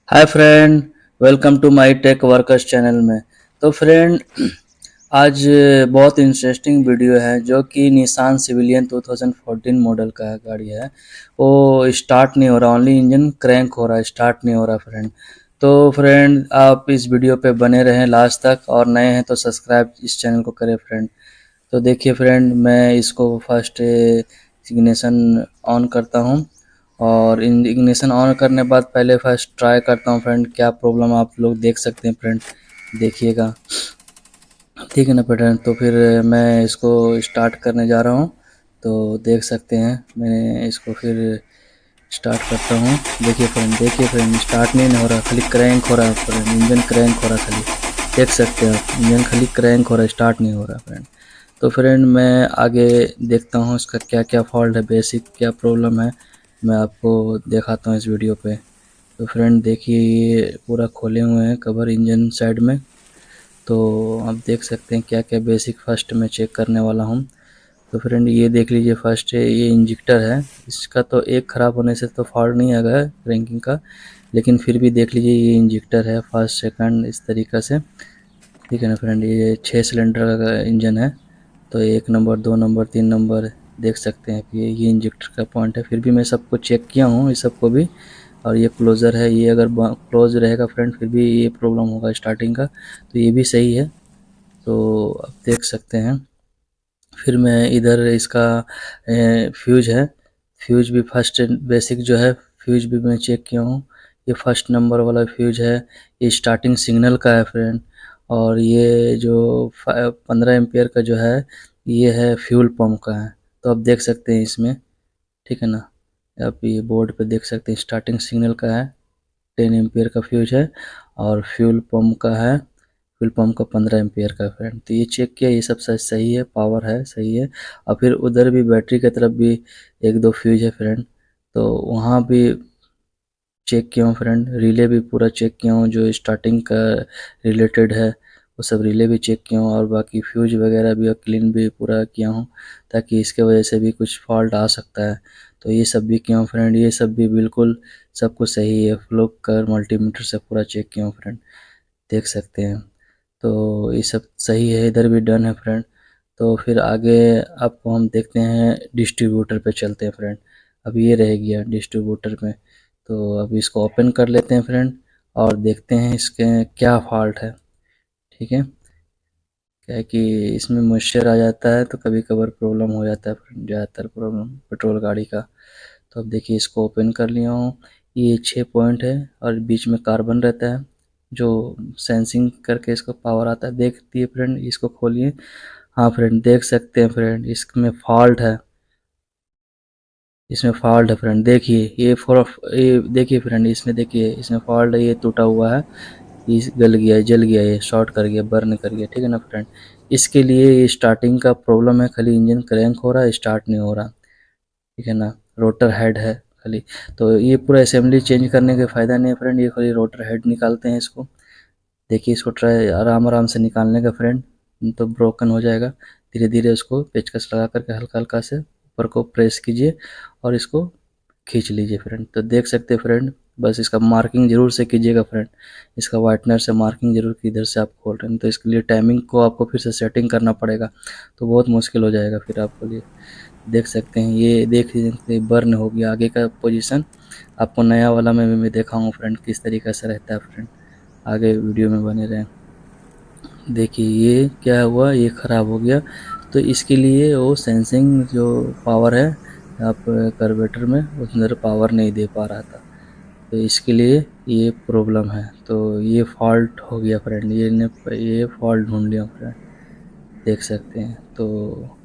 Hi friend, welcome to my tech workers channel में। तो friend, आज बहुत इंटरेस्टिंग वीडियो है जो कि निसान सिविलियन 2014 मॉडल का गाड़ी है। वो स्टार्ट नहीं हो रहा, ओनली इंजन क्रैंक हो रहा है, स्टार्ट नहीं हो रहा फ्रेंड। तो फ्रेंड, आप इस वीडियो पे बने रहें लास्ट तक, और नए हैं तो सब्सक्राइब इस चैनल को करें फ्रेंड। तो देखिए फ्रेंड, मैं इसको फर्स्ट इग्निशन ऑन करता हूँ, और इग्निशन ऑन करने बाद पहले फर्स्ट ट्राई करता हूँ फ्रेंड, क्या प्रॉब्लम आप लोग देख सकते हैं फ्रेंड, देखिएगा। ठीक है ना फ्रेंड, तो फिर मैं इसको स्टार्ट करने जा रहा हूँ। तो देख सकते हैं, मैं इसको फिर स्टार्ट करता हूँ। देखिए फ्रेंड, स्टार्ट नहीं हो रहा, खाली क्रैंक हो रहा है फ्रेंड, इंजन क्रैंक हो रहा है खाली। देख सकते हैं आप, इंजन खाली क्रैंक हो रहा है, स्टार्ट नहीं हो रहा फ्रेंड। तो फ्रेंड, मैं आगे देखता हूँ इसका क्या क्या फॉल्ट है, बेसिक क्या प्रॉब्लम है, मैं आपको दिखाता हूँ इस वीडियो पे। तो फ्रेंड देखिए, ये पूरा खोले हुए हैं कवर इंजन साइड में। तो आप देख सकते हैं क्या क्या बेसिक फर्स्ट में चेक करने वाला हूँ। तो फ्रेंड ये देख लीजिए, फर्स्ट ये इंजेक्टर है। इसका तो एक ख़राब होने से तो फॉल्ट नहीं आएगा रैंकिंग का, लेकिन फिर भी देख लीजिए, ये इंजेक्टर है फर्स्ट सेकंड इस तरीक़ा से। ठीक है ना फ्रेंड, ये 6 सिलेंडर का इंजन है। तो 1 नंबर, 2 नंबर, 3 नंबर देख सकते हैं कि ये इंजेक्टर का पॉइंट है। फिर भी मैं सबको चेक किया हूँ, इस सबको भी। और ये क्लोज़र है, ये अगर क्लोज रहेगा फ्रेंड फिर भी ये प्रॉब्लम होगा स्टार्टिंग का। तो ये भी सही है, तो आप देख सकते हैं। फिर मैं इधर इसका फ्यूज है, फ्यूज भी फर्स्ट बेसिक जो है, फ्यूज भी मैं चेक किया हूँ। ये फर्स्ट नंबर वाला फ्यूज है, ये स्टार्टिंग सिग्नल का है फ्रेंड। और ये जो 15 एम्पियर का जो है, ये है फ्यूल पंप का है। तो आप देख सकते हैं इसमें, ठीक है ना, आप ये बोर्ड पे देख सकते हैं, स्टार्टिंग सिग्नल का है, 10 एम्पियर का फ्यूज है। और फ्यूल पंप का है, फ्यूल पंप का 15 एम्पियर का फ्रेंड। तो ये चेक किया, ये सब सही है, पावर है सही है। और फिर उधर भी बैटरी की तरफ भी एक दो फ्यूज है फ्रेंड, तो वहाँ भी चेक किया हूँ फ्रेंड। रिले भी पूरा चेक किया हूँ, जो स्टार्टिंग का रिलेटेड है वो सब रिले भी चेक किया हूँ, और बाकी फ्यूज वगैरह भी क्लीन भी पूरा किया हूँ, ताकि इसके वजह से भी कुछ फॉल्ट आ सकता है। तो ये सब भी किया हूँ फ्रेंड, ये सब भी बिल्कुल सब कुछ सही है। फ्लो कर मल्टीमीटर से पूरा चेक किया हूँ फ्रेंड, देख सकते हैं। तो ये सब सही है, इधर भी डन है फ्रेंड। तो फिर आगे आपको हम देखते हैं, डिस्ट्रीब्यूटर पे चलते हैं फ्रेंड। अब ये रह गया डिस्ट्रीब्यूटर में। तो अब इसको ओपन कर लेते हैं फ्रेंड, और देखते हैं इसके क्या फॉल्ट है। ठीक है, क्या है कि इसमें मॉइस्चर आ जाता है तो कभी कभार प्रॉब्लम हो जाता है फ्रेंड, ज़्यादातर प्रॉब्लम पेट्रोल गाड़ी का। तो अब देखिए, इसको ओपन कर लिया हूँ। ये 6 पॉइंट है, और बीच में कार्बन रहता है जो सेंसिंग करके इसको पावर आता है। देखिए फ्रेंड, इसको खोलिए। हाँ फ्रेंड, देख सकते हैं फ्रेंड, इसमें फॉल्ट है, इसमें फॉल्ट है फ्रेंड। देखिए ये देखिए फ्रेंड, इसमें देखिए, इसमें फॉल्ट है, ये टूटा हुआ है, ये गल गया है, जल गया है, ये शॉर्ट कर गया, बर्न कर गया। ठीक है ना फ्रेंड, इसके लिए ये स्टार्टिंग का प्रॉब्लम है, खाली इंजन क्रैंक हो रहा है, स्टार्ट नहीं हो रहा। ठीक है ना, रोटर हेड है खाली। तो ये पूरा असेंबली चेंज करने का फ़ायदा नहीं है फ्रेंड, ये खाली रोटर हेड निकालते हैं इसको। देखिए, इसको ट्राई आराम आराम से निकालने का फ्रेंड, तो ब्रोकन हो जाएगा। धीरे धीरे उसको पेचकस लगा करके हल्का हल्का से ऊपर को प्रेस कीजिए, और इसको खींच लीजिए फ्रेंड। तो देख सकते हैं फ्रेंड, बस इसका मार्किंग ज़रूर से कीजिएगा फ्रेंड, इसका वाइटनर से मार्किंग ज़रूर कि इधर से आप खोल रहे हैं। तो इसके लिए टाइमिंग को आपको फिर से सेटिंग करना पड़ेगा, तो बहुत मुश्किल हो जाएगा फिर आपके लिए। देख सकते हैं, ये देख लीजिए, बर्न हो गया आगे का पोजीशन। आपको नया वाला में भी मैं दिखाऊंगा फ्रेंड किस तरीके से रहता है फ्रेंड, आगे वीडियो में बने रहें। देखिए ये क्या हुआ, ये ख़राब हो गया। तो इसके लिए वो सेंसिंग जो पावर है, आप कार्बोरेटर में उस अंदर पावर नहीं दे पा रहा था, तो इसके लिए ये प्रॉब्लम है। तो ये फॉल्ट हो गया फ्रेंड, ये फॉल्ट ढूंढ लिया फ्रेंड, देख सकते हैं। तो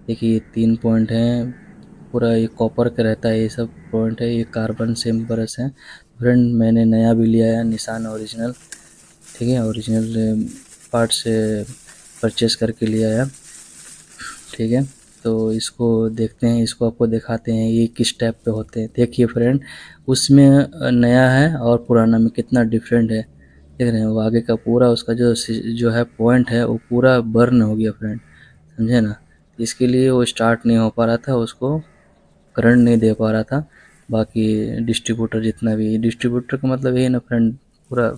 देखिए, ये 3 पॉइंट हैं, पूरा ये कॉपर का रहता है, ये सब पॉइंट है, ये कार्बन सेम ब्रश है फ्रेंड। मैंने नया भी लिया है, निशान ओरिजिनल। ठीक है, ओरिजिनल पार्ट से परचेस करके लिया है। ठीक है, तो इसको देखते हैं, इसको आपको दिखाते हैं ये किस टाइप पे होते हैं। देखिए फ्रेंड, उसमें नया है और पुराना में कितना डिफरेंट है, देख रहे हैं। वो आगे का पूरा उसका जो है पॉइंट है, वो पूरा बर्न हो गया फ्रेंड, समझे ना। इसके लिए वो स्टार्ट नहीं हो पा रहा था, उसको करंट नहीं दे पा रहा था। बाकी डिस्ट्रीब्यूटर जितना भी, डिस्ट्रीब्यूटर का मतलब ये है ना फ्रेंड, पूरा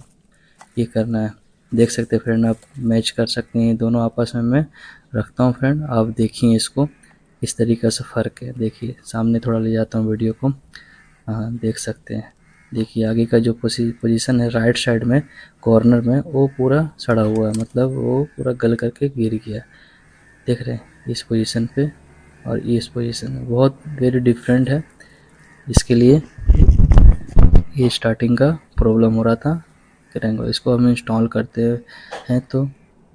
ये करना है। देख सकते हैं फ्रेंड, आप मैच कर सकते हैं दोनों आपस में। मैं रखता हूँ फ्रेंड, आप देखिए इसको, इस तरीक़े से फ़र्क है। देखिए सामने थोड़ा ले जाता हूँ वीडियो को, हाँ देख सकते हैं। देखिए आगे का जो पोजीशन है राइट साइड में कॉर्नर में, वो पूरा सड़ा हुआ है, मतलब वो पूरा गल करके गिर गया। देख रहे हैं इस पोजीशन पे और इस पोजीशन में बहुत वेरी डिफरेंट है। इसके लिए ये स्टार्टिंग का प्रॉब्लम हो रहा था करेंगे। इसको हम इंस्टॉल करते हैं तो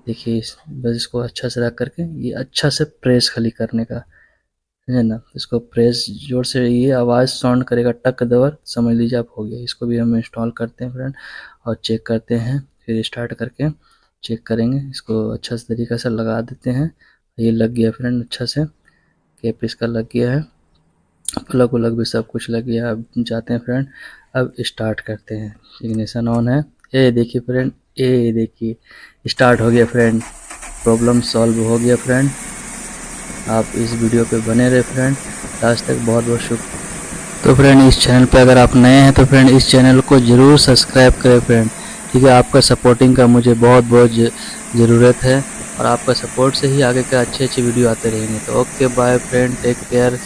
देखिए बस इसको अच्छा से रख करके ये अच्छा से प्रेस खाली करने का है ना। इसको प्रेस जोर से, ये आवाज़ साउंड करेगा टक दबर, समझ लीजिए आप हो गया। इसको भी हम इंस्टॉल करते हैं फ्रेंड और चेक करते हैं, फिर स्टार्ट करके चेक करेंगे। इसको अच्छा से तरीक़े से लगा देते हैं। ये लग गया फ्रेंड अच्छा से, कैप इसका लग गया है, प्लग उलग भी सब कुछ लग गया। अब जाते हैं फ्रेंड, अब स्टार्ट करते हैं। इग्निशन ऑन है, ये देखिए फ्रेंड, ये देखिए स्टार्ट हो गया फ्रेंड, प्रॉब्लम सॉल्व हो गया फ्रेंड। आप इस वीडियो पे बने रहे फ्रेंड लास्ट तक, बहुत बहुत शुक्रिया। तो फ्रेंड इस चैनल पे अगर आप नए हैं तो फ्रेंड इस चैनल को ज़रूर सब्सक्राइब करें फ्रेंड, ठीक है। आपका सपोर्टिंग का मुझे बहुत बहुत ज़रूरत है और आपका सपोर्ट से ही आगे का अच्छे अच्छे वीडियो आते रहेंगे। तो okay bye friend, take care.